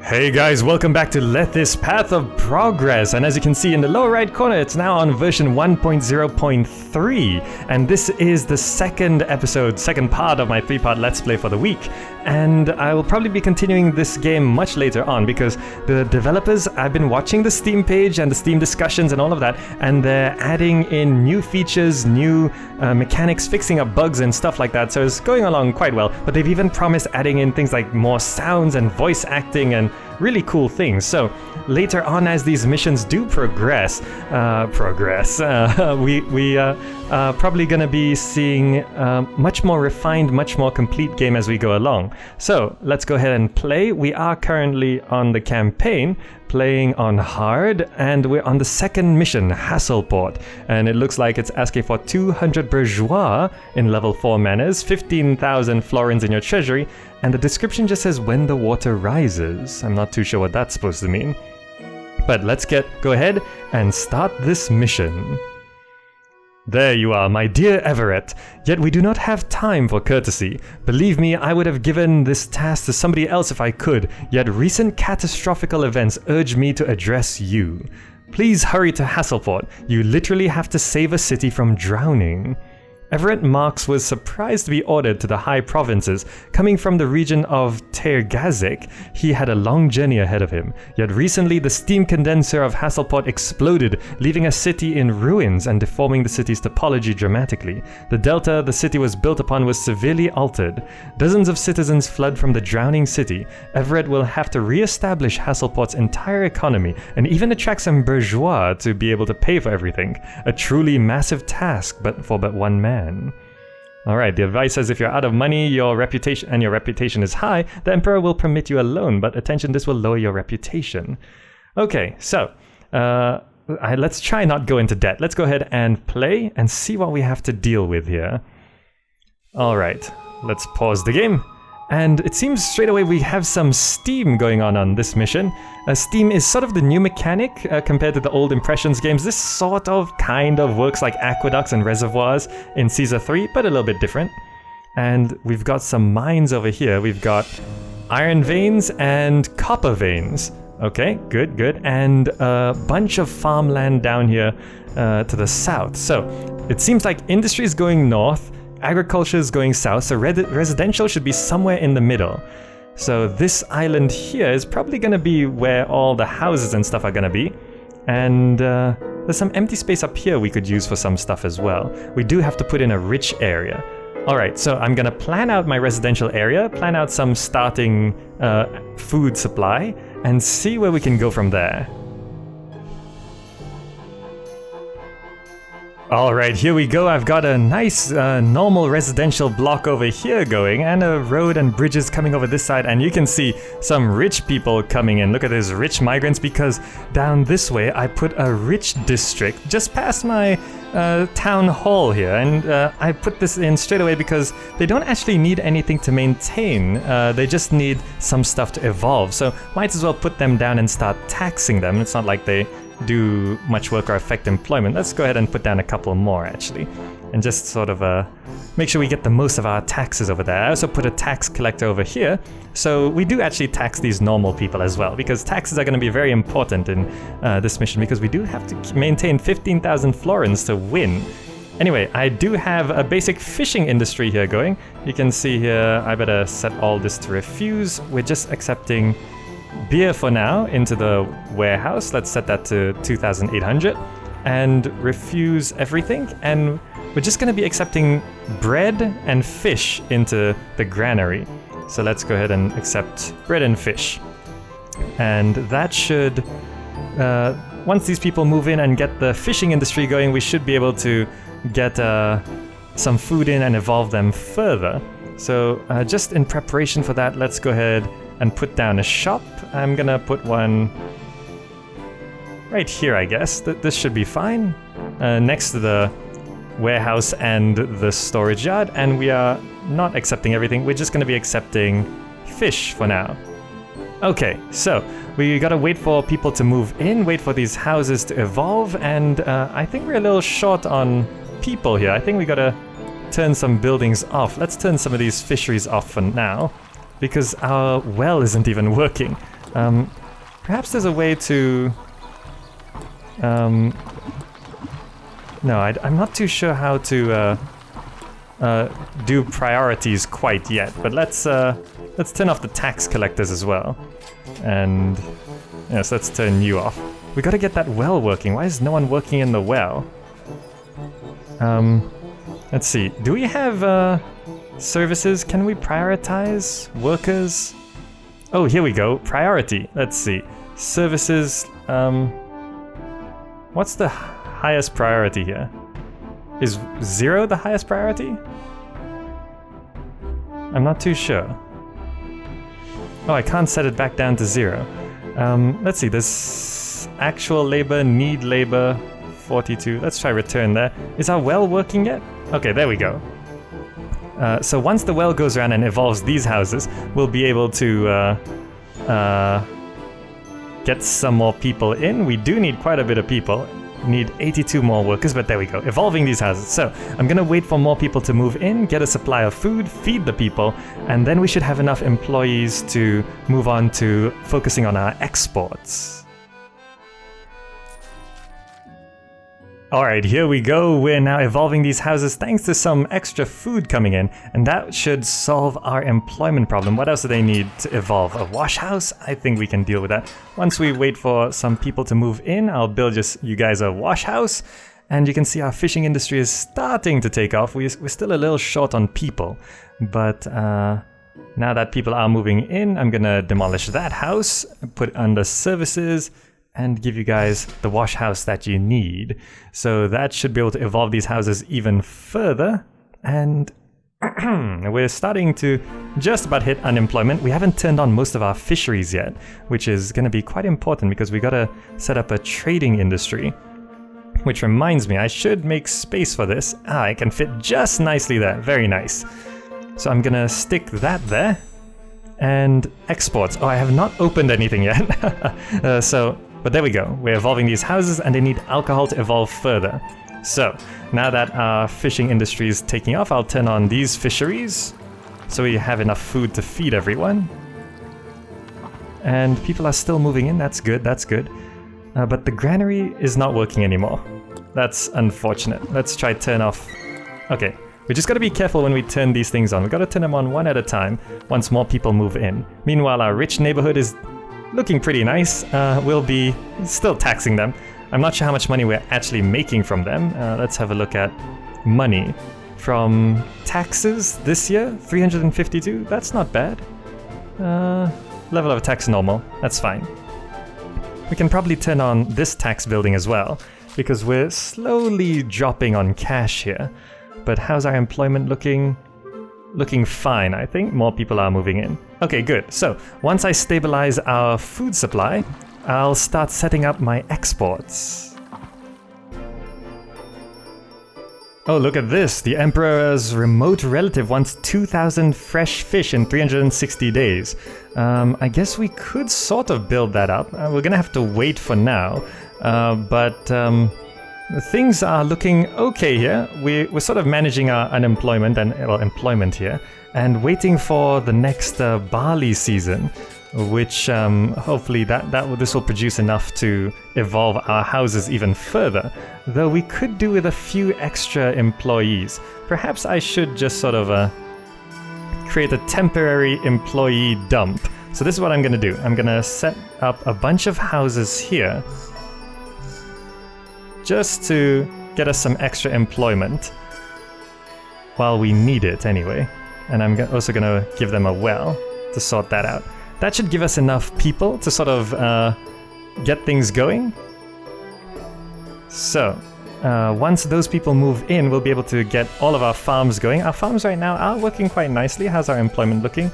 Hey guys, welcome back to Lethis Path of Progress, and as you can see in the lower right corner, it's now on version 1.0.3, and this is the second part of my 3-part Let's Play for the week, and I will probably be continuing this game much later on because the developers, I've been watching the Steam page and the Steam discussions and all of that, and they're adding in new features, new mechanics, fixing up bugs and stuff like that, so it's going along quite well, but they've even promised adding in things like more sounds and voice acting and really cool things. So later on, as these missions do progress, we are probably going to be seeing much more refined, much more complete game as we go along. So let's go ahead and play. We are currently on the campaign, playing on hard, and we're on the second mission, Hasselport, and it looks like it's asking for 200 bourgeois in level 4 manners, 15,000 florins in your treasury, and the description just says when the water rises. I'm not too sure what that's supposed to mean, but let's go ahead and start this mission. There you are, my dear Everett. Yet we do not have time for courtesy. Believe me, I would have given this task to somebody else if I could, yet recent catastrophical events urge me to address you. Please hurry to Hasselport. You literally have to save a city from drowning. Everett Marks was surprised to be ordered to the high provinces. Coming from the region of GamerZakh, he had a long journey ahead of him. Yet recently, the steam condenser of Hasselport exploded, leaving a city in ruins and deforming the city's topology dramatically. The delta the city was built upon was severely altered. Dozens of citizens flood from the drowning city. Everett will have to re-establish Hasselport's entire economy and even attract some bourgeois to be able to pay for everything. A truly massive task, but for but one man. Alright, the advice says if you're out of money, your reputation is high, the Emperor will permit you a loan, but attention, this will lower your reputation. Okay, so let's try not go into debt. Let's go ahead and play and see what we have to deal with here. Alright, let's pause the game. And it seems straight away we have some steam going on this mission. Steam is sort of the new mechanic compared to the old Impressions games. This sort of kind of works like aqueducts and reservoirs in Caesar 3, but a little bit different. And we've got some mines over here. We've got iron veins and copper veins. Okay, good, good. And a bunch of farmland down here to the south. So it seems like industry is going north. Agriculture is going south, so residential should be somewhere in the middle. So this island here is probably going to be where all the houses and stuff are going to be. And there's some empty space up here we could use for some stuff as well. We do have to put in a rich area. Alright, so I'm going to plan out my residential area, plan out some starting food supply, and see where we can go from there. Alright, here we go. I've got a nice normal residential block over here going, and a road and bridges coming over this side, and you can see some rich people coming in. Look at these rich migrants, because down this way I put a rich district just past my town hall here, and I put this in straight away because they don't actually need anything to maintain. They just need some stuff to evolve, so might as well put them down and start taxing them. It's not like they do much work or affect employment. Let's go ahead and put down a couple more actually, and just sort of make sure we get the most of our taxes over there. I also put a tax collector over here, so we do actually tax these normal people as well, because taxes are going to be very important in this mission, because we do have to maintain 15,000 florins to win. Anyway, I do have a basic fishing industry here going. You can see here, I better set all this to refuse. We're just accepting beer for now into the warehouse. Let's set that to 2,800 and refuse everything, and we're just going to be accepting bread and fish into the granary. So let's go ahead and accept bread and fish, and that should once these people move in and get the fishing industry going, we should be able to get some food in and evolve them further. So just in preparation for that, let's go ahead and put down a shop. I'm gonna put one right here, I guess. This should be fine. Next to the warehouse and the storage yard, and we are not accepting everything. We're just gonna be accepting fish for now. Okay, so we gotta wait for people to move in, wait for these houses to evolve, and I think we're a little short on people here. I think we gotta turn some buildings off. Let's turn some of these fisheries off for now, because our well isn't even working. Perhaps there's a way to... No, I'm not too sure how to do priorities quite yet, but let's turn off the tax collectors as well. And yes, let's turn you off. We gotta get that well working. Why is no one working in the well? Let's see. Do we have services? Can we prioritize workers? Oh, here we go. Priority. Let's see. Services. What's the highest priority here? Is 0 the highest priority? I'm not too sure. Oh, I can't set it back down to 0. Let's see. There's actual labor, need labor, 42. Let's try return there. Is our well working yet? Okay, there we go. So once the well goes around and evolves these houses, we'll be able to get some more people in. We do need quite a bit of people. Need 82 more workers, but there we go. Evolving these houses. So I'm gonna wait for more people to move in, get a supply of food, feed the people, and then we should have enough employees to move on to focusing on our exports. Alright, here we go. We're now evolving these houses thanks to some extra food coming in, and that should solve our employment problem. What else do they need to evolve? A wash house? I think we can deal with that. Once we wait for some people to move in, I'll build you guys a wash house, and you can see our fishing industry is starting to take off. We're still a little short on people, but now that people are moving in, I'm gonna demolish that house, put it under services, and give you guys the wash house that you need. So that should be able to evolve these houses even further. And we're starting to just about hit unemployment. We haven't turned on most of our fisheries yet, which is going to be quite important because we got to set up a trading industry. Which reminds me, I should make space for this. I can fit just nicely there. Very nice. So I'm going to stick that there. And exports. Oh, I have not opened anything yet. But there we go. We're evolving these houses and they need alcohol to evolve further. So now that our fishing industry is taking off, I'll turn on these fisheries so we have enough food to feed everyone. And people are still moving in. That's good. That's good. But the granary is not working anymore. That's unfortunate. Let's try turn off. Okay. We just got to be careful when we turn these things on. We got to turn them on one at a time once more people move in. Meanwhile, our rich neighborhood is looking pretty nice. We'll be still taxing them. I'm not sure how much money we're actually making from them. Let's have a look at money. From taxes this year, 352. That's not bad. Level of tax normal. That's fine. We can probably turn on this tax building as well, because we're slowly dropping on cash here. But how's our employment looking? Looking fine, I think. More people are moving in. Okay, good. So, once I stabilize our food supply, I'll start setting up my exports. Oh, look at this. The Emperor's remote relative wants 2,000 fresh fish in 360 days. I guess we could sort of build that up. We're gonna have to wait for now. But things are looking okay here. We're sort of managing our unemployment and employment here, and waiting for the next barley season, which hopefully this will produce enough to evolve our houses even further. Though we could do with a few extra employees. Perhaps I should just sort of create a temporary employee dump. So this is what I'm going to do. I'm going to set up a bunch of houses here, just to get us some extra employment while we need it anyway. And I'm also going to give them a well to sort that out. That should give us enough people to sort of get things going. So, once those people move in, we'll be able to get all of our farms going. Our farms right now are working quite nicely. How's our employment looking?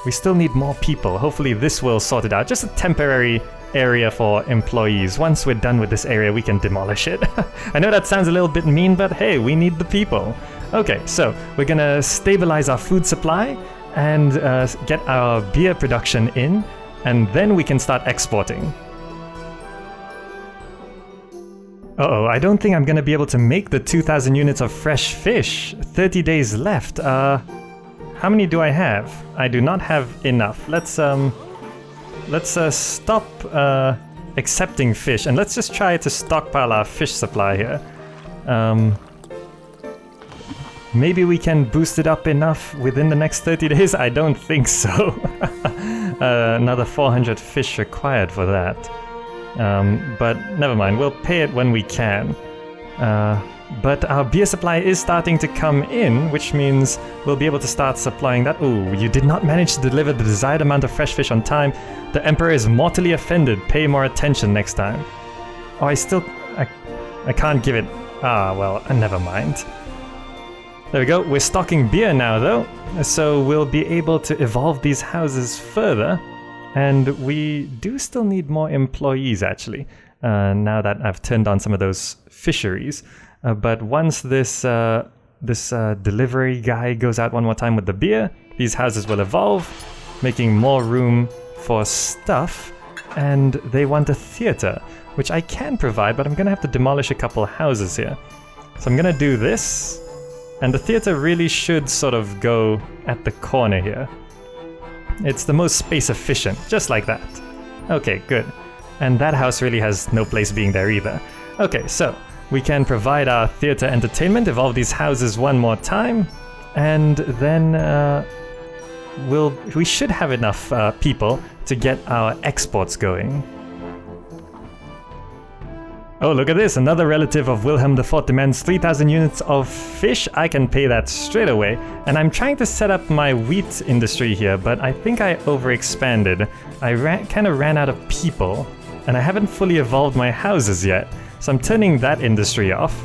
We still need more people. Hopefully this will sort it out. Just a temporary area for employees. Once we're done with this area, we can demolish it. I know that sounds a little bit mean, but hey, we need the people. Okay, so we're gonna stabilize our food supply and get our beer production in, and then we can start exporting. Uh-oh, I don't think I'm gonna be able to make the 2,000 units of fresh fish. 30 days left. How many do I have? I do not have enough. Let's let's stop accepting fish, and let's just try to stockpile our fish supply here. Maybe we can boost it up enough within the next 30 days? I don't think so. Another 400 fish required for that. But never mind, we'll pay it when we can. But our beer supply is starting to come in, which means we'll be able to start supplying that. Ooh, you did not manage to deliver the desired amount of fresh fish on time. The Emperor is mortally offended. Pay more attention next time. Oh, I can't give it... Ah, well, never mind. There we go. We're stocking beer now, though. So we'll be able to evolve these houses further. And we do still need more employees, actually, now that I've turned on some of those fisheries. But once this delivery guy goes out one more time with the beer, these houses will evolve, making more room for stuff. And they want a theater, which I can provide, but I'm going to have to demolish a couple houses here. So I'm going to do this. And the theater really should sort of go at the corner here. It's the most space efficient, just like that. Okay, good. And that house really has no place being there either. Okay, so we can provide our theater entertainment, evolve these houses one more time, and then we should have enough people to get our exports going. Oh, look at this. Another relative of Wilhelm IV demands 3,000 units of fish. I can pay that straight away. And I'm trying to set up my wheat industry here, but I think I overexpanded. I kind of ran out of people, and I haven't fully evolved my houses yet. So I'm turning that industry off,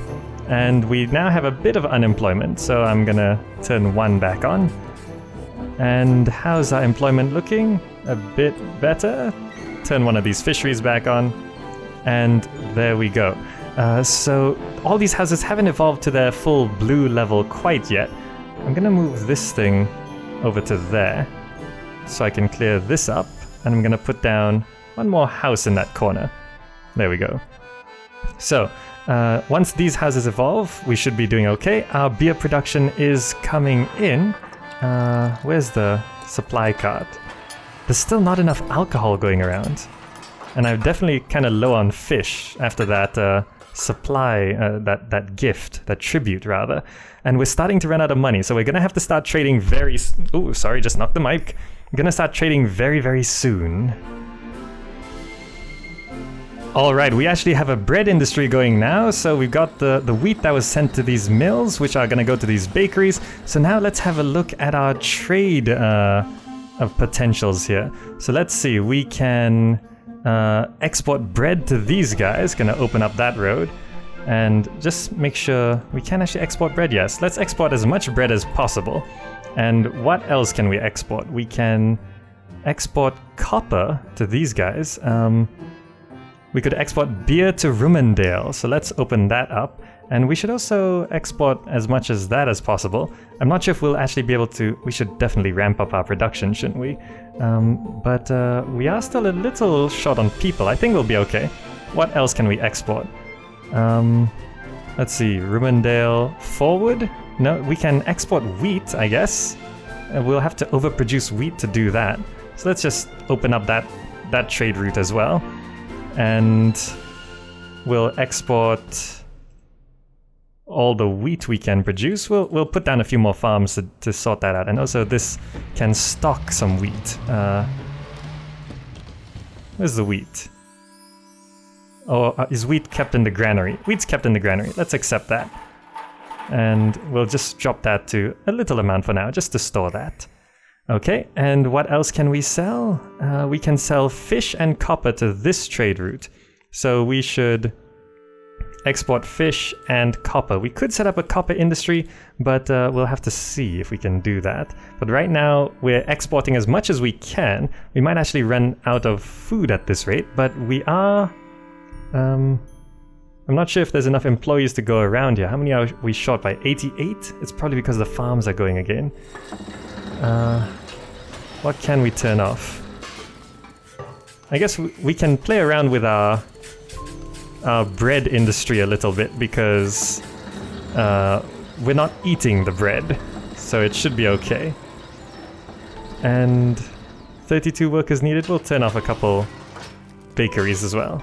and we now have a bit of unemployment. So I'm gonna turn one back on. And how's our employment looking? A bit better. Turn one of these fisheries back on. And there we go. So all these houses haven't evolved to their full blue level quite yet. I'm gonna move this thing over to there so I can clear this up, and I'm gonna put down one more house in that corner. There we go. So once these houses evolve, we should be doing okay. Our beer production is coming in. Where's the supply cart? There's still not enough alcohol going around. And I'm definitely kind of low on fish after that supply, that gift, that tribute rather. And we're starting to run out of money, so we're gonna have to start trading very... Ooh, sorry, just knocked the mic. I'm gonna start trading very, very soon. Alright, we actually have a bread industry going now, so we've got the wheat that was sent to these mills, which are gonna go to these bakeries. So now let's have a look at our trade of potentials here. So let's see, we can... export bread to these guys, gonna open up that road, and just make sure we can actually export bread. Yes, let's export as much bread as possible. And what else can we export? We can export copper to these guys. We could export beer to Rumendale, so let's open that up. And we should also export as much as that as possible. I'm not sure if we'll actually be able to... We should definitely ramp up our production, shouldn't we? But we are still a little short on people. I think we'll be okay. What else can we export? Let's see, Rumendale forward? No, we can export wheat, I guess. We'll have to overproduce wheat to do that. So let's just open up that trade route as well. And we'll export... all the wheat we can produce. We'll put down a few more farms to sort that out. And also this can stock some wheat. Where's the wheat? Oh, is wheat kept in the granary? Wheat's kept in the granary. Let's accept that. And we'll just drop that to a little amount for now, just to store that. Okay, and what else can we sell? We can sell fish and copper to this trade route. So we should... export fish and copper. We could set up a copper industry, but we'll have to see if we can do that. But right now, we're exporting as much as we can. We might actually run out of food at this rate, but we are... I'm not sure if there's enough employees to go around here. How many are we short by? 88? It's probably because the farms are going again. What can we turn off? I guess we can play around with our bread industry a little bit, because we're not eating the bread, so it should be okay. And 32 workers needed. We'll turn off a couple bakeries as well.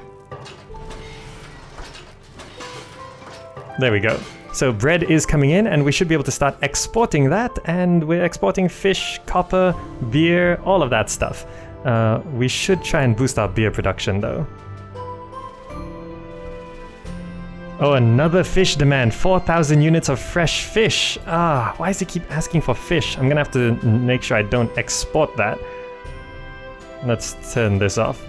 There we go. So bread is coming in, and we should be able to start exporting that, and we're exporting fish, copper, beer, all of that stuff. We should try and boost our beer production though. Oh, another fish demand, 4,000 units of fresh fish. Ah, why does he keep asking for fish? I'm gonna have to make sure I don't export that. Let's turn this off.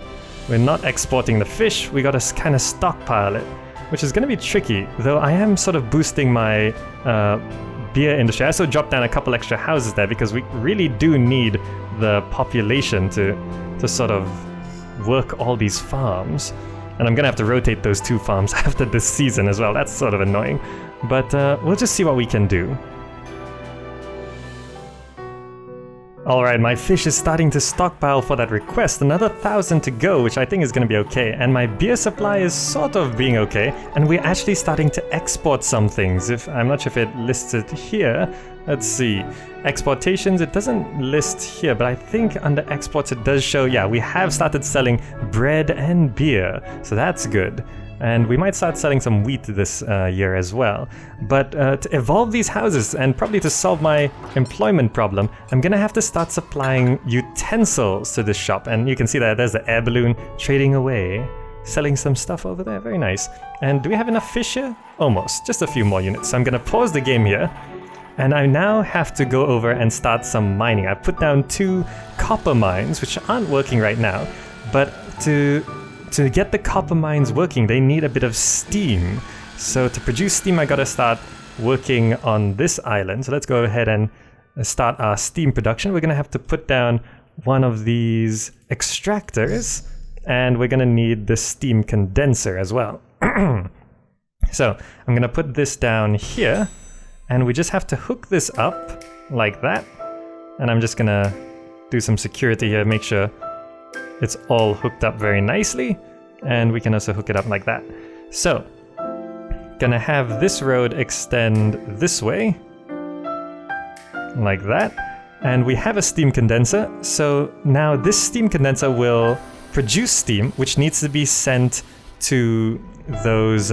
We're not exporting the fish, we gotta kind of stockpile it, which is gonna be tricky, though I am sort of boosting my beer industry. I also dropped down a couple extra houses there because we really do need the population to sort of work all these farms. And I'm gonna have to rotate those 2 farms after this season as well. That's sort of annoying. But we'll just see what we can do. Alright, my fish is starting to stockpile for that request. Another 1,000 to go, which I think is gonna be okay. And my beer supply is sort of being okay. And we're actually starting to export some things. I'm not sure if it lists it here. Let's see. Exportations, it doesn't list here, but I think under exports it does show, yeah, we have started selling bread and beer. So that's good. And we might start selling some wheat this year as well. But to evolve these houses, and probably to solve my employment problem, I'm gonna have to start supplying utensils to this shop. And you can see that there's the air balloon trading away, selling some stuff over there. Very nice. And do we have enough fish here? Almost. Just a few more units. So I'm gonna pause the game here. And I now have to go over and start some mining. I put down 2 copper mines, which aren't working right now. But to get the copper mines working, they need a bit of steam. So to produce steam, I gotta start working on this island. So let's go ahead and start our steam production. We're gonna have to put down one of these extractors, and we're gonna need the steam condenser as well. So I'm gonna put this down here, and we just have to hook this up like that. And I'm just gonna do some security here, make sure it's all hooked up very nicely, and we can also hook it up like that. So, gonna have this road extend this way, like that, and we have a steam condenser, so now this steam condenser will produce steam, which needs to be sent to those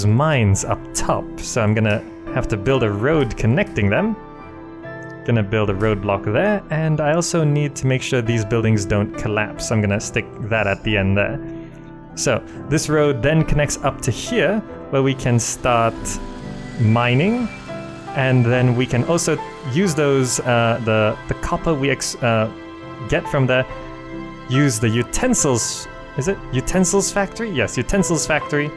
mines up top. So I'm gonna have to build a road connecting them. Gonna build a roadblock there, and I also need to make sure these buildings don't collapse. I'm gonna stick that at the end there. So this road then connects up to here, where we can start mining, and then we can also use those the copper we get from there. Use the utensils. Is it utensils factory? Yes, utensils factory.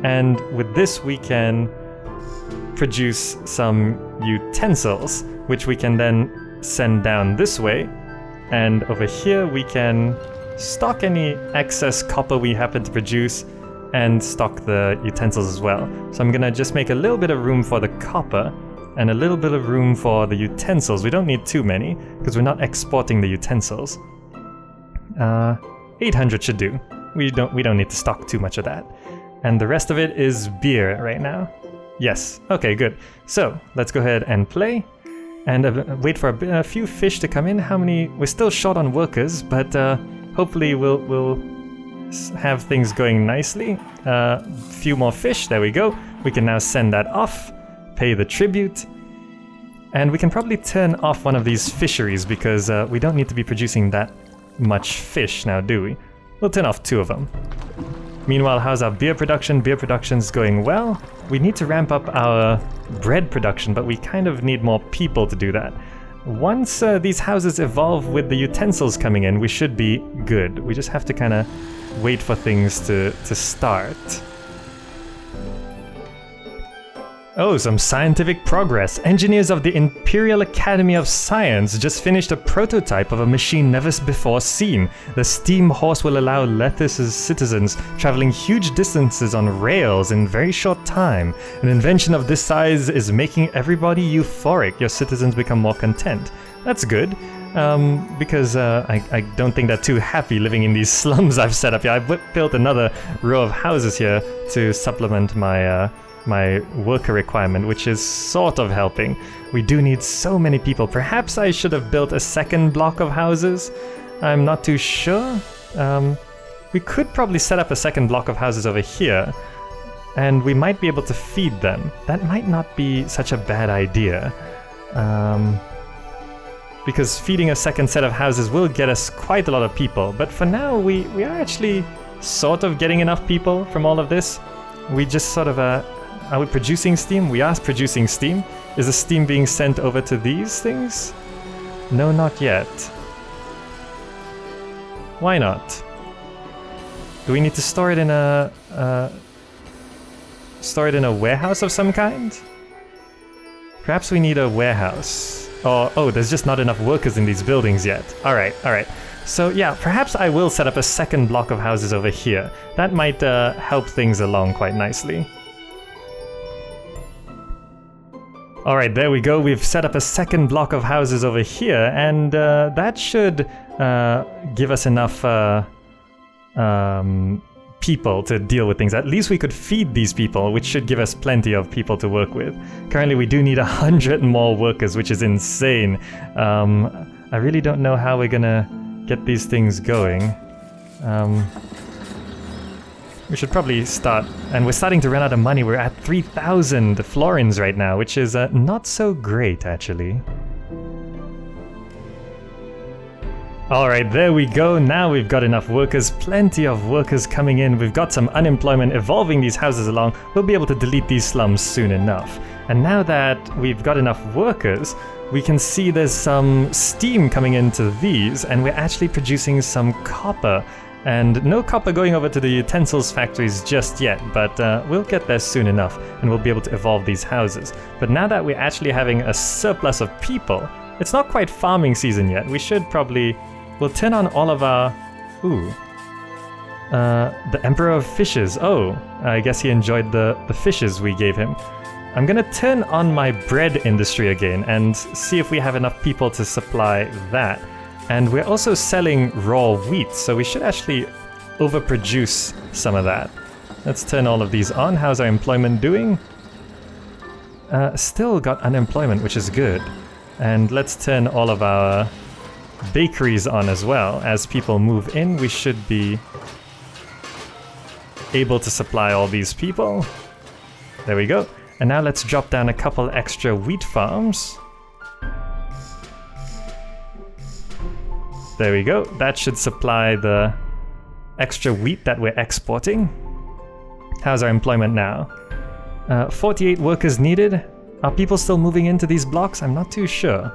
And with this we can produce some utensils, which we can then send down this way. And over here we can stock any excess copper we happen to produce and stock the utensils as well. So I'm gonna just make a little bit of room for the copper and a little bit of room for the utensils. We don't need too many because we're not exporting the utensils. 800 should do. We don't need to stock too much of that. And the rest of it is beer right now. Yes, okay, good. So let's go ahead and play and wait for a few fish to come in. How many? We're still short on workers, but hopefully we'll have things going nicely. Few more fish, there we go. We can now send that off, pay the tribute, and we can probably turn off one of these fisheries because we don't need to be producing that much fish now, do we? We'll turn off 2 of them. Meanwhile, how's our beer production? Beer production's going well. We need to ramp up our bread production, but we kind of need more people to do that. Once these houses evolve with the utensils coming in, we should be good. We just have to kind of wait for things to start. Oh, some scientific progress. Engineers of the Imperial Academy of Science just finished a prototype of a machine never before seen. The steam horse will allow Lethis' citizens traveling huge distances on rails in very short time. An invention of this size is making everybody euphoric. Your citizens become more content. That's good. Because I don't think they're too happy living in these slums I've set up here. I've built another row of houses here to supplement my my worker requirement, which is sort of helping. We do need so many people. Perhaps I should have built a second block of houses. I'm not too sure. We could probably set up a second block of houses over here, and we might be able to feed them. That might not be such a bad idea. Because feeding a second set of houses will get us quite a lot of people. But for now, we are actually sort of getting enough people from all of this. We just sort of, are we producing steam? We are producing steam. Is the steam being sent over to these things? No, not yet. Why not? Do we need to store it in a warehouse of some kind? Perhaps we need a warehouse. Or, oh, there's just not enough workers in these buildings yet. Alright, alright. So yeah, perhaps I will set up a second block of houses over here. That might help things along quite nicely. Alright, there we go. We've set up a second block of houses over here, and that should give us enough people to deal with things. At least we could feed these people, which should give us plenty of people to work with. Currently we do need 100 more workers, which is insane. I really don't know how we're gonna get these things going. We should probably start, and we're starting to run out of money. We're at 3,000 florins right now, which is not so great actually. Alright, there we go. Now we've got enough workers, plenty of workers coming in. We've got some unemployment evolving these houses along. We'll be able to delete these slums soon enough. And now that we've got enough workers, we can see there's some steam coming into these, and we're actually producing some copper. And no copper going over to the utensils factories just yet, but we'll get there soon enough, and we'll be able to evolve these houses. But now that we're actually having a surplus of people, it's not quite farming season yet. We should probably... We'll turn on all of our... Ooh. The Emperor of Fishes. Oh, I guess he enjoyed the fishes we gave him. I'm gonna turn on my bread industry again and see if we have enough people to supply that. And we're also selling raw wheat, so we should actually overproduce some of that. Let's turn all of these on. How's our employment doing? Still got unemployment, which is good. And let's turn all of our bakeries on as well. As people move in, we should be able to supply all these people. There we go. And now let's drop down a couple extra wheat farms. There we go. That should supply the extra wheat that we're exporting. How's our employment now? 48 workers needed. Are people still moving into these blocks? I'm not too sure.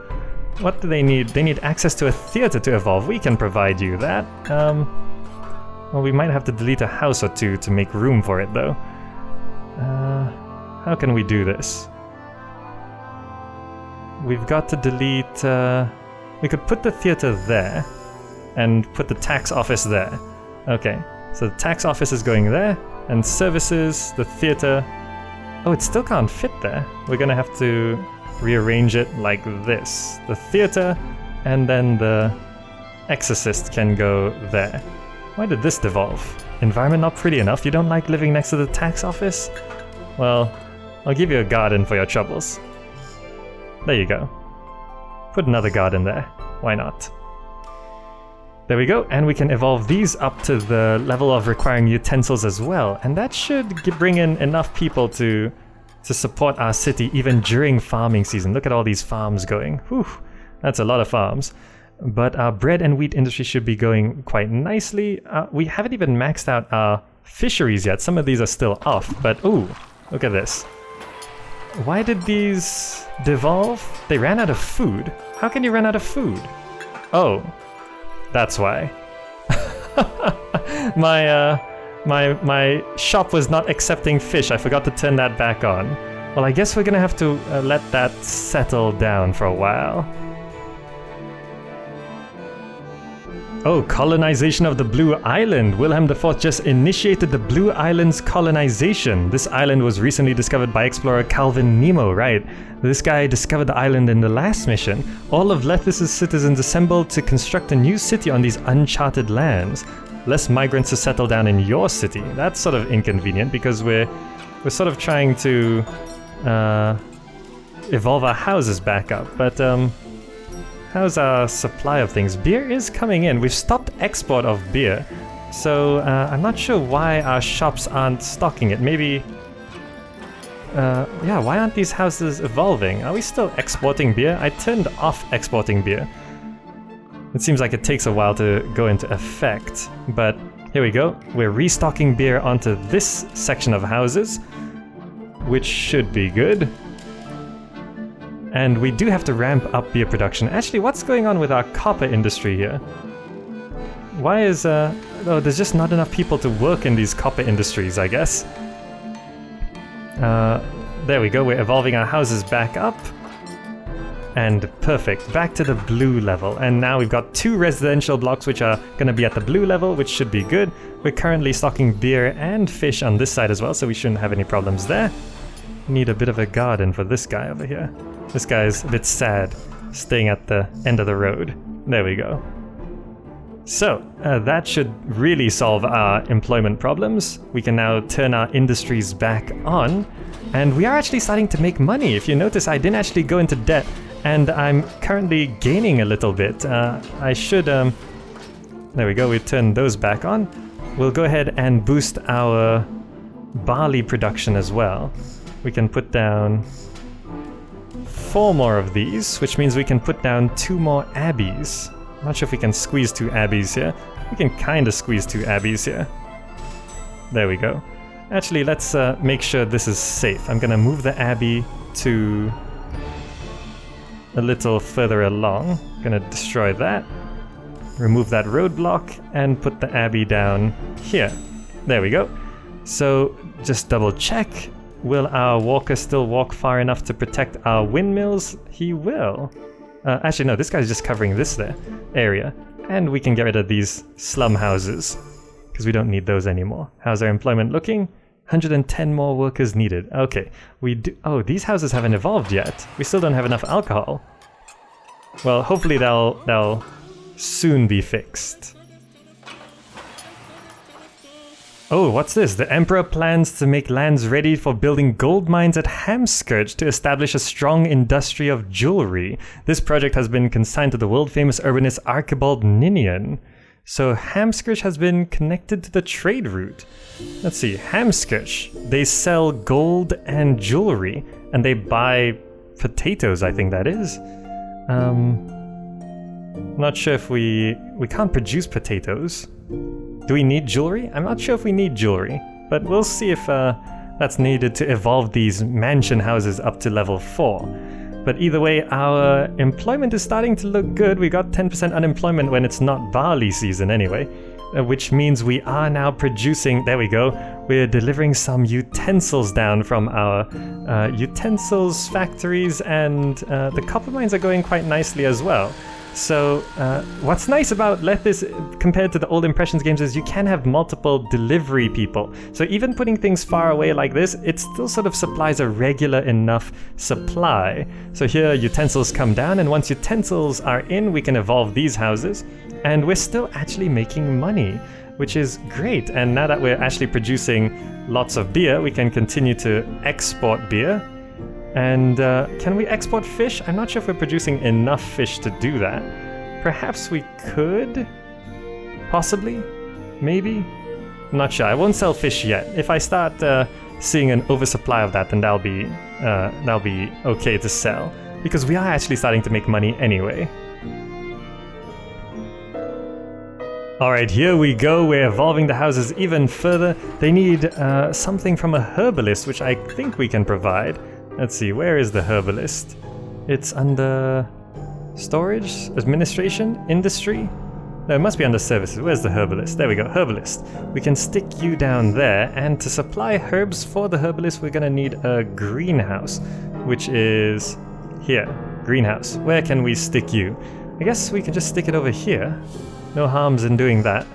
What do they need? They need access to a theater to evolve. We can provide you that. Well, we might have to delete a house or two to make room for it, though. How can we do this? We've got to delete... we could put the theater there and put the tax office there. Okay, so the tax office is going there, and services, the theater... Oh, it still can't fit there. We're gonna have to rearrange it like this. The theater, and then the exorcist can go there. Why did this devolve? Environment not pretty enough? You don't like living next to the tax office? Well, I'll give you a garden for your troubles. There you go. Put another garden there. Why not? There we go, and we can evolve these up to the level of requiring utensils as well, and that should bring in enough people to support our city even during farming season. Look at all these farms going. Whew, that's a lot of farms. But our bread and wheat industry should be going quite nicely. We haven't even maxed out our fisheries yet. Some of these are still off, but ooh, look at this. Why did these devolve? They ran out of food. How can you run out of food? Oh, that's why. My shop was not accepting fish. I forgot to turn that back on. Well, I guess we're gonna have to let that settle down for a while. Oh, colonization of the Blue Island. Wilhelm IV just initiated the Blue Island's colonization. This island was recently discovered by explorer Calvin Nemo, right? This guy discovered the island in the last mission. All of Lethis' citizens assembled to construct a new city on these uncharted lands. Less migrants to settle down in your city. That's sort of inconvenient because we're We're sort of trying to evolve our houses back up, but how's our supply of things? Beer is coming in. We've stopped export of beer, so I'm not sure why our shops aren't stocking it. Maybe... yeah, why aren't these houses evolving? Are we still exporting beer? I turned off exporting beer. It seems like it takes a while to go into effect, but here we go. We're restocking beer onto this section of houses, which should be good. And we do have to ramp up beer production. Actually, what's going on with our copper industry here? Why is, oh, there's just not enough people to work in these copper industries, I guess. There we go, we're evolving our houses back up. And perfect, back to the blue level. And now we've got 2 residential blocks which are going to be at the blue level, which should be good. We're currently stocking beer and fish on this side as well, so we shouldn't have any problems there. Need a bit of a garden for this guy over here. This guy's a bit sad, staying at the end of the road. There we go. So, that should really solve our employment problems. We can now turn our industries back on, and we are actually starting to make money. If you notice, I didn't actually go into debt, and I'm currently gaining a little bit. I should, there we go, we turned those back on. We'll go ahead and boost our barley production as well. We can put down 4 more of these, which means we can put down 2 more abbeys. I'm not sure if we can squeeze 2 abbeys here. We can kind of squeeze 2 abbeys here. There we go. Actually, let's make sure this is safe. I'm gonna move the abbey to a little further along. Gonna destroy that. Remove that roadblock and put the abbey down here. There we go. So just double check. Will our walker still walk far enough to protect our windmills? He will. Actually, no, this guy's just covering this area. And we can get rid of these slum houses, because we don't need those anymore. How's our employment looking? 110 more workers needed. Okay, we do... Oh, these houses haven't evolved yet. We still don't have enough alcohol. Well, hopefully they'll soon be fixed. Oh, what's this? The Emperor plans to make lands ready for building gold mines at Hasselport to establish a strong industry of jewelry. This project has been consigned to the world-famous urbanist Archibald Ninian. So Hasselport has been connected to the trade route. Let's see, Hasselport, they sell gold and jewelry, and they buy potatoes, I think that is. Not sure if we can't produce potatoes. Do we need jewelry? I'm not sure if we need jewelry, but we'll see if that's needed to evolve these mansion houses up to level 4. But either way, our employment is starting to look good. We got 10% unemployment when it's not barley season anyway, which means we are now producing, there we go, we're delivering some utensils down from our utensils factories, and the copper mines are going quite nicely as well. So what's nice about Lethis compared to the old Impressions games is you can have multiple delivery people. So even putting things far away like this, it still sort of supplies a regular enough supply. So here utensils come down, and once utensils are in, we can evolve these houses. And we're still actually making money, which is great. And now that we're actually producing lots of beer, we can continue to export beer. And can we export fish? I'm not sure if we're producing enough fish to do that. Perhaps we could? Possibly? Maybe? I'm not sure. I won't sell fish yet. If I start seeing an oversupply of that, then that'll be okay to sell. Because we are actually starting to make money anyway. Alright, here we go. We're evolving the houses even further. They need something from a herbalist, which I think we can provide. Let's see, where is the herbalist? It's under storage, administration, industry? No, it must be under services. Where's the herbalist? There we go, herbalist. We can stick you down there, and to supply herbs for the herbalist, we're gonna need a greenhouse, which is here, greenhouse. Where can we stick you? I guess we can just stick it over here. No harms in doing that.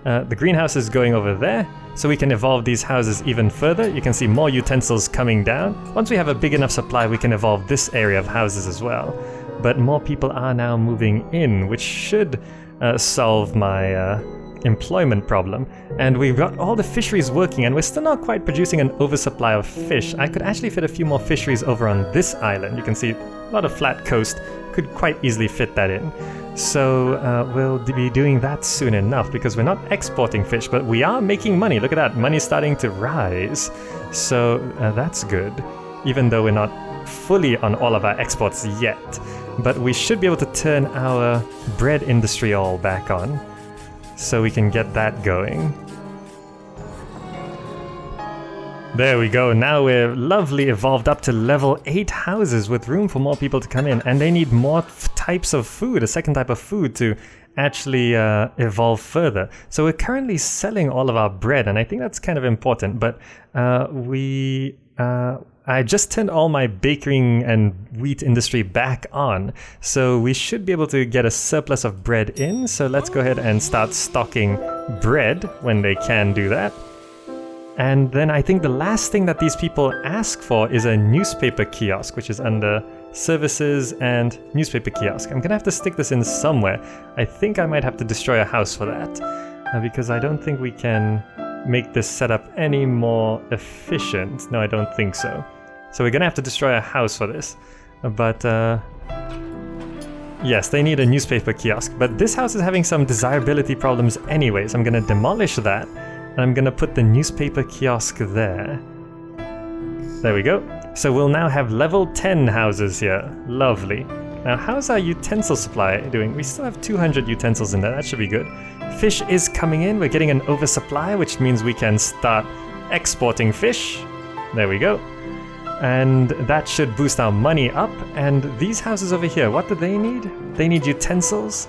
The greenhouse is going over there, so we can evolve these houses even further. You can see more utensils coming down. Once we have a big enough supply, we can evolve this area of houses as well. But more people are now moving in, which should solve my employment problem. And we've got all the fisheries working, and we're still not quite producing an oversupply of fish. I could actually fit a few more fisheries over on this island. You can see a lot of flat coast, could quite easily fit that in. So we'll be doing that soon enough, because we're not exporting fish, but we are making money. Look at that, money's starting to rise. So that's good, even though we're not fully on all of our exports yet. But we should be able to turn our bread industry all back on, so we can get that going. There we go, now we're lovely evolved up to level 8 houses with room for more people to come in, and they need more types of food, a second type of food to actually evolve further. So we're currently selling all of our bread, and I think that's kind of important, but I just turned all my baking and wheat industry back on, so we should be able to get a surplus of bread in. So let's go ahead and start stocking bread when they can do that. And then I think the last thing that these people ask for is a newspaper kiosk, which is under services and newspaper kiosk. I'm gonna have to stick this in somewhere. I think I might have to destroy a house for that, because I don't think we can make this setup any more efficient. No, I don't think so. So we're gonna have to destroy a house for this. But yes, they need a newspaper kiosk, but this house is having some desirability problems anyway, so I'm gonna demolish that, and I'm gonna put the newspaper kiosk there. There we go. So we'll now have level 10 houses here. Lovely. Now, how's our utensil supply doing? We still have 200 utensils in there, that should be good. Fish is coming in, we're getting an oversupply, which means we can start exporting fish. There we go. And that should boost our money up. And these houses over here, what do they need? They need utensils.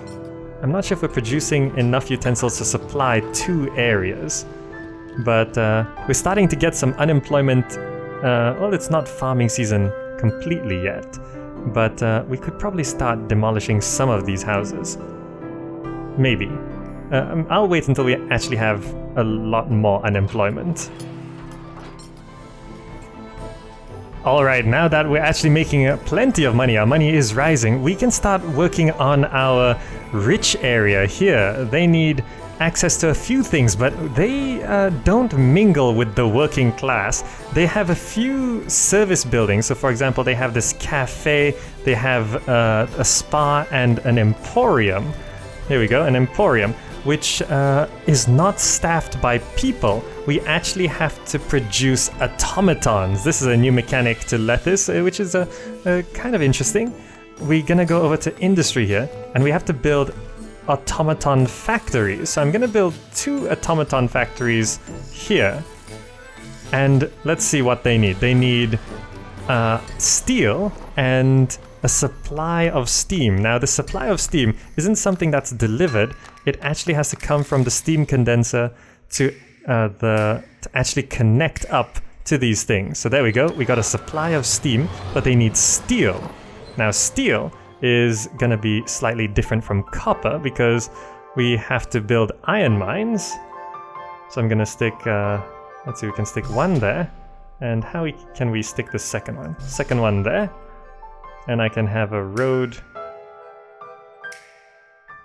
I'm not sure if we're producing enough utensils to supply 2 areas. But we're starting to get some unemployment. Well, it's not farming season completely yet. But we could probably start demolishing some of these houses. Maybe. I'll wait until we actually have a lot more unemployment. Alright, now that we're actually making plenty of money, our money is rising, we can start working on our rich area here. They need access to a few things, but they don't mingle with the working class. They have a few service buildings. So for example, they have this cafe, they have a spa and an emporium. Here we go, an emporium, which is not staffed by people. We actually have to produce automatons. This is a new mechanic to Lethis, which is kind of interesting. We're gonna go over to industry here, and we have to build automaton factories. So I'm gonna build 2 automaton factories here. And let's see what they need. They need steel and a supply of steam. Now the supply of steam isn't something that's delivered. It actually has to come from the steam condenser to actually connect up to these things. So there we go. We got a supply of steam, but they need steel. Now steel is gonna be slightly different from copper because we have to build iron mines. So I'm gonna stick, let's see, we can stick 1 there. And how can we stick the second one? Second one there. And I can have a road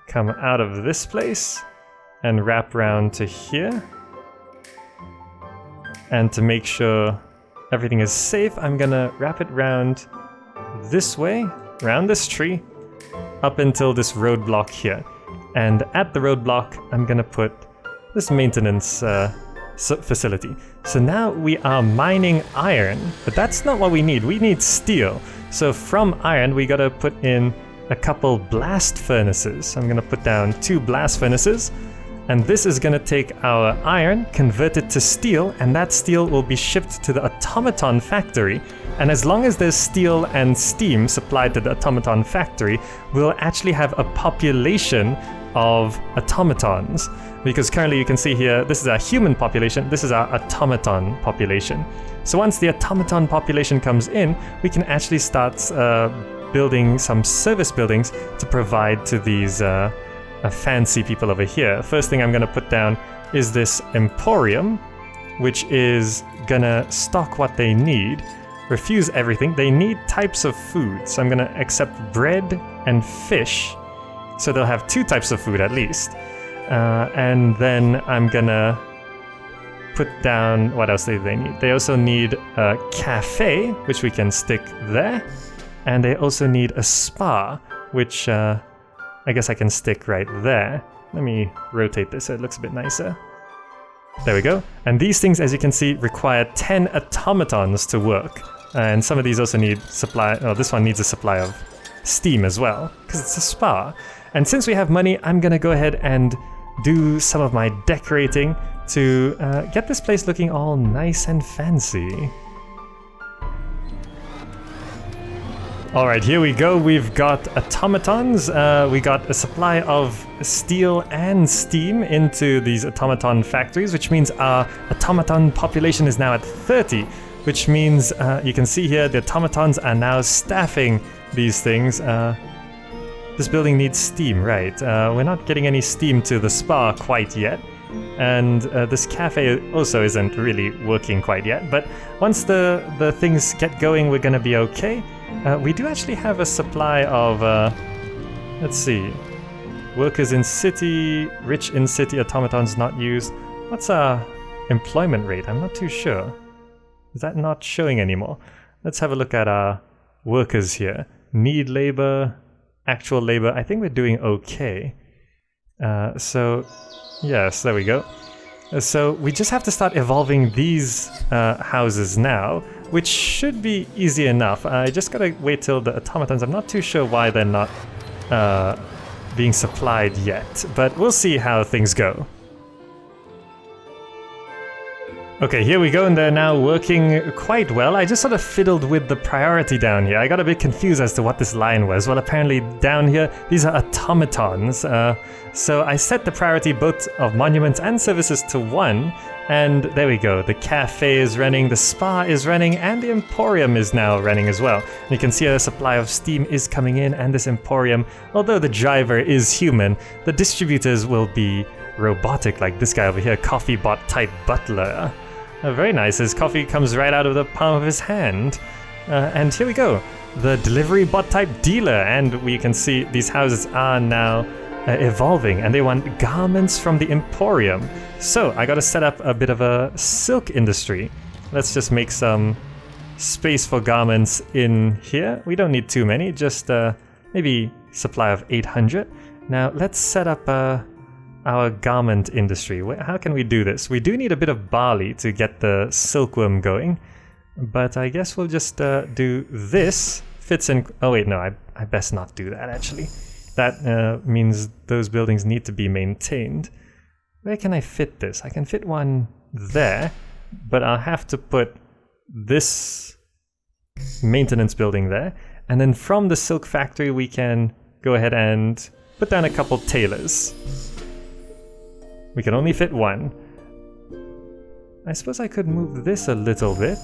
come out of this place and wrap around to here. And to make sure everything is safe, I'm gonna wrap it round this way, around this tree, up until this roadblock here. And at the roadblock, I'm gonna put this maintenance facility. So now we are mining iron, but that's not what we need. We need steel. So from iron, we gotta put in a couple blast furnaces. So I'm gonna put down 2 blast furnaces, and this is gonna take our iron, convert it to steel, and that steel will be shipped to the automaton factory. And as long as there's steel and steam supplied to the automaton factory, we'll actually have a population of automatons. Because currently you can see here, this is our human population, this is our automaton population. So once the automaton population comes in, we can actually start building some service buildings to provide to these fancy people over here. First thing I'm gonna put down is this emporium, which is gonna stock what they need, refuse everything. They need types of food, so I'm gonna accept bread and fish. So they'll have 2 types of food at least. And then I'm gonna put down, what else do they need? They also need a cafe, which we can stick there. And they also need a spa, which I guess I can stick right there. Let me rotate this so it looks a bit nicer. There we go. And these things, as you can see, require 10 automatons to work. And some of these also need supply, oh, this one needs a supply of steam as well, because it's a spa. And since we have money, I'm gonna go ahead and do some of my decorating to get this place looking all nice and fancy. Alright, here we go. We've got automatons. We got a supply of steel and steam into these automaton factories, which means our automaton population is now at 30, which means you can see here the automatons are now staffing these things. This building needs steam, right? We're not getting any steam to the spa quite yet. And this cafe also isn't really working quite yet. But once the things get going, we're gonna be okay. We do actually have a supply of, let's see, workers in city, rich in city, automatons not used. What's our employment rate? I'm not too sure. Is that not showing anymore? Let's have a look at our workers here. Need labor, actual labor. I think we're doing okay. So, yes, there we go. So we just have to start evolving these houses now, which should be easy enough. I just gotta wait till the automatons. I'm not too sure why they're not being supplied yet, but we'll see how things go. Okay, here we go, and they're now working quite well. I just sort of fiddled with the priority down here. I got a bit confused as to what this line was. Well, apparently down here, these are automatons. So I set the priority both of monuments and services to 1, and there we go. The cafe is running, the spa is running, and the emporium is now running as well. And you can see a supply of steam is coming in, and this emporium, although the driver is human, the distributors will be robotic, like this guy over here, coffee bot type butler. Very nice, his coffee comes right out of the palm of his hand. And here we go, the delivery bot type dealer, and we can see these houses are now evolving, and they want garments from the emporium. So I gotta set up a bit of a silk industry. Let's just make some space for garments in here. We don't need too many, just maybe supply of 800. Now let's set up our garment industry. How can we do this? We do need a bit of barley to get the silkworm going, but I guess we'll just do this. Fits in. Oh wait, no, I best not do that actually. That means those buildings need to be maintained. Where can I fit this? I can fit one there, but I'll have to put this maintenance building there, and then from the silk factory we can go ahead and put down a couple tailors. We can only fit one. I suppose I could move this a little bit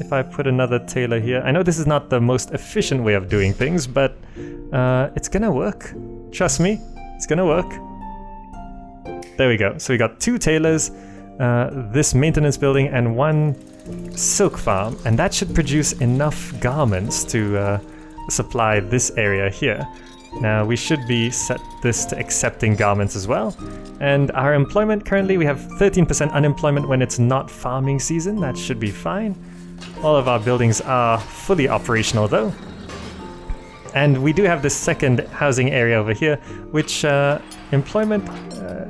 if I put another tailor here. I know this is not the most efficient way of doing things, but it's gonna work. Trust me, it's gonna work. There we go. So we got 2 tailors, this maintenance building, and 1 silk farm, and that should produce enough garments to supply this area here. Now we should be set this to accepting garments as well. And our employment currently, we have 13% unemployment when it's not farming season. That should be fine. All of our buildings are fully operational though. And we do have this second housing area over here, which employment,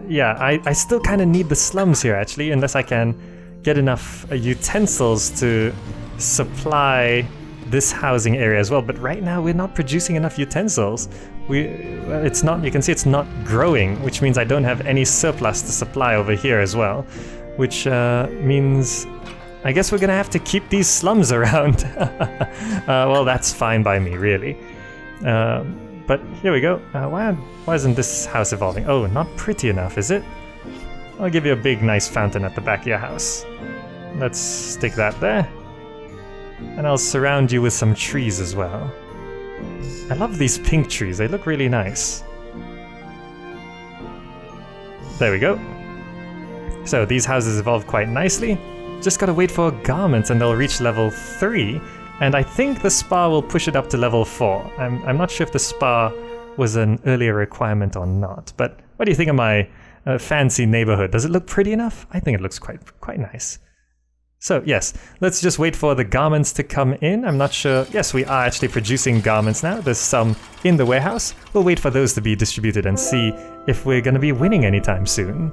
yeah, I still kind of need the slums here actually, unless I can get enough utensils to supply this housing area as well. But right now we're not producing enough utensils. It's not, you can see it's not growing, which means I don't have any surplus to supply over here as well, which means I guess we're gonna have to keep these slums around. Well, that's fine by me, really. But here we go. Why isn't this house evolving? Oh, not pretty enough, is it? I'll give you a big, nice fountain at the back of your house. Let's stick that there. And I'll surround you with some trees as well. I love these pink trees, they look really nice. There we go. So these houses evolve quite nicely. Just gotta wait for garments and they'll reach level 3. And I think the spa will push it up to level 4. I'm not sure if the spa was an earlier requirement or not. But what do you think of my fancy neighborhood? Does it look pretty enough? I think it looks quite nice. So yes, let's just wait for the garments to come in. I'm not sure. Yes, we are actually producing garments now. There's some in the warehouse. We'll wait for those to be distributed and see if we're going to be winning anytime soon.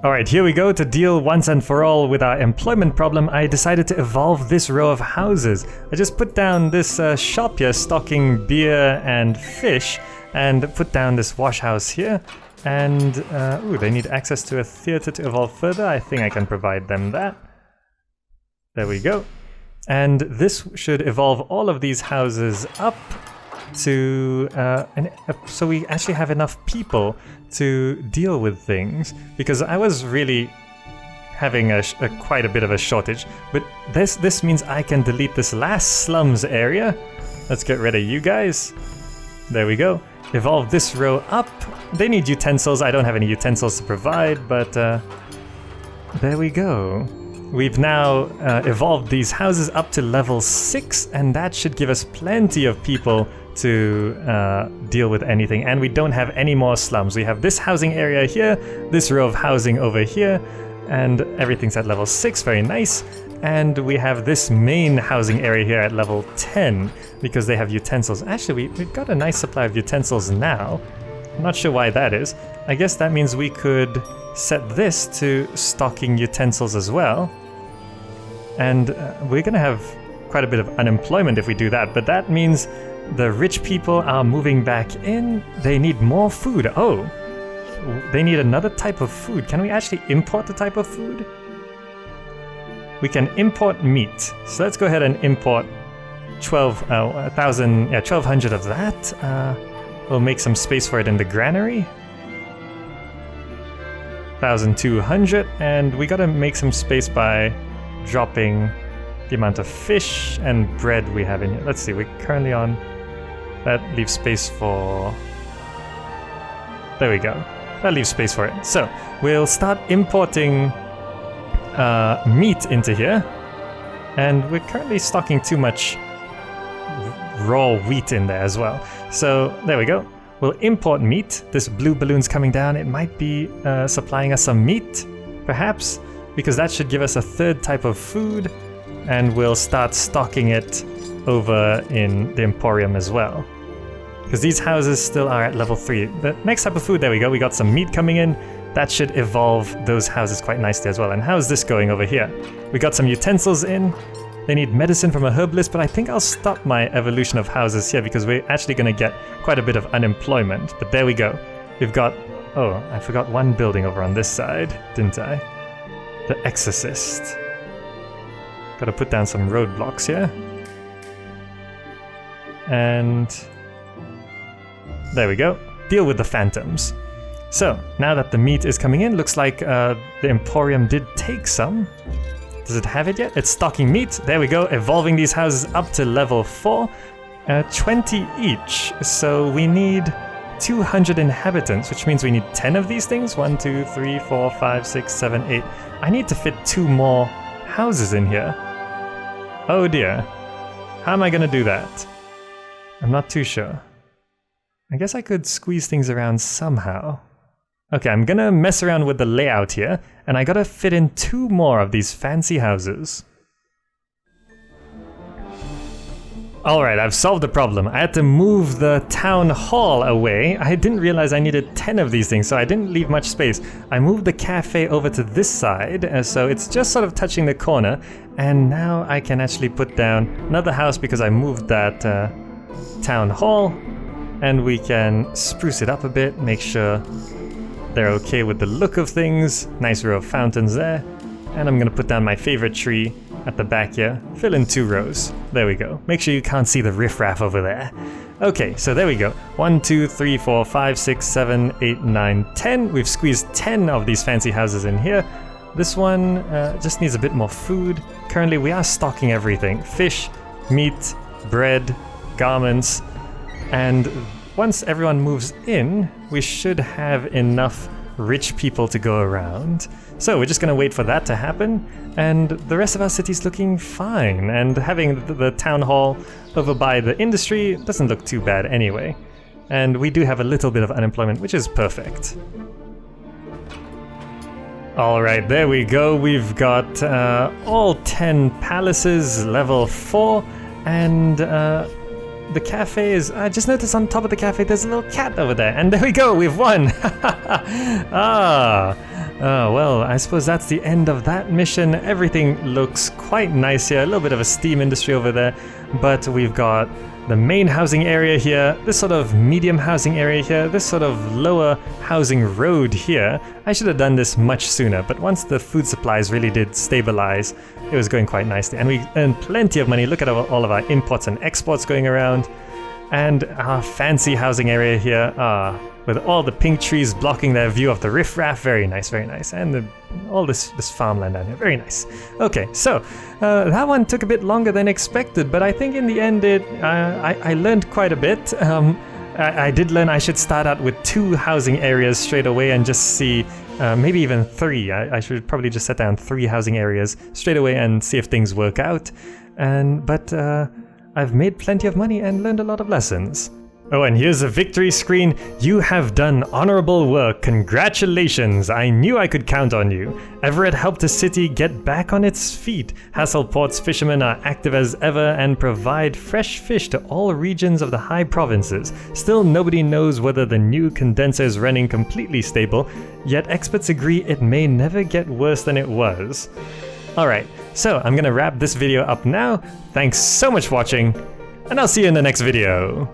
Alright, here we go. To deal once and for all with our employment problem, I decided to evolve this row of houses. I just put down this shop here stocking beer and fish, and put down this wash house here. And, ooh, they need access to a theater to evolve further. I think I can provide them that. There we go. And this should evolve all of these houses up to, so we actually have enough people to deal with things. Because I was really having quite a bit of a shortage. But this means I can delete this last slums area. Let's get rid of you guys. There we go. Evolve this row up. They need utensils. I don't have any utensils to provide, but there we go. We've now evolved these houses up to level 6, and that should give us plenty of people to deal with anything. And we don't have any more slums. We have this housing area here, this row of housing over here, and everything's at level 6. Very nice. And we have this main housing area here at level 10 because they have utensils. Actually, we've got a nice supply of utensils now. I'm not sure why that is. I guess that means we could set this to stocking utensils as well. And we're going to have quite a bit of unemployment if we do that. But that means the rich people are moving back in. They need more food. Oh, they need another type of food. Can we actually import the type of food? We can import meat. So let's go ahead and import 1,200 of that. We'll make some space for it in the granary. 1,200, and we gotta make some space by dropping the amount of fish and bread we have in here. Let's see, we're currently on... That leaves space for... There we go. That leaves space for it. So, we'll start importing meat into here, and we're currently stocking too much raw wheat in there as well. So there we go. We'll import meat. This blue balloon's coming down. It might be supplying us some meat, perhaps, because that should give us a third type of food, and we'll start stocking it over in the Emporium as well. Because these houses still are at level 3. The next type of food, there we go. We got some meat coming in. That should evolve those houses quite nicely as well. And how's this going over here? We got some utensils in. They need medicine from a herbalist, but I think I'll stop my evolution of houses here because we're actually going to get quite a bit of unemployment. But there we go. We've got... Oh, I forgot one building over on this side, didn't I? The Exorcist. Got to put down some roadblocks here. And... there we go. Deal with the phantoms. So, now that the meat is coming in, looks like the Emporium did take some. Does it have it yet? It's stocking meat. There we go. Evolving these houses up to level 4. 20 each. So we need 200 inhabitants, which means we need 10 of these things. 1, 2, 3, 4, 5, 6, 7, 8. I need to fit 2 more houses in here. Oh dear. How am I going to do that? I'm not too sure. I guess I could squeeze things around somehow. Okay, I'm gonna mess around with the layout here, and I gotta fit in 2 more of these fancy houses. Alright, I've solved the problem. I had to move the town hall away. I didn't realize I needed 10 of these things, so I didn't leave much space. I moved the cafe over to this side, so it's just sort of touching the corner, and now I can actually put down another house because I moved that town hall, and we can spruce it up a bit, make sure they're okay with the look of things. Nice row of fountains there. And I'm gonna put down my favorite tree at the back here. Fill in 2 rows. There we go. Make sure you can't see the riffraff over there. Okay, so there we go. 1, 2, 3, 4, 5, 6, 7, 8, 9, 10. We've squeezed 10 of these fancy houses in here. This one just needs a bit more food. Currently we are stocking everything. Fish, meat, bread, garments, and once everyone moves in, we should have enough rich people to go around. So we're just going to wait for that to happen, and the rest of our city's looking fine, and having the town hall over by the industry doesn't look too bad anyway. And we do have a little bit of unemployment, which is perfect. Alright, there we go. We've got all 10 palaces, level 4, and the cafe is... I just noticed on top of the cafe there's a little cat over there, and there we go, we've won! Well, I suppose that's the end of that mission. Everything looks quite nice here, a little bit of a steam industry over there, but we've got the main housing area here, this sort of medium housing area here, this sort of lower housing road here. I should have done this much sooner, but once the food supplies really did stabilize, it was going quite nicely. And we earned plenty of money. Look at all of our imports and exports going around. And our fancy housing area here, with all the pink trees blocking their view of the riffraff. Very nice, very nice. And all this farmland down here, very nice. Okay, so that one took a bit longer than expected, but I think in the end I learned quite a bit. I did learn I should start out with 2 housing areas straight away and just see, maybe even 3. I should probably just set down 3 housing areas straight away and see if things work out. But I've made plenty of money and learned a lot of lessons. Oh, and here's a victory screen. You have done honorable work. Congratulations. I knew I could count on you. Everett helped the city get back on its feet. Hasselport's fishermen are active as ever and provide fresh fish to all regions of the high provinces. Still, nobody knows whether the new condenser is running completely stable, yet experts agree it may never get worse than it was. Alright, so I'm gonna wrap this video up now. Thanks so much for watching, and I'll see you in the next video.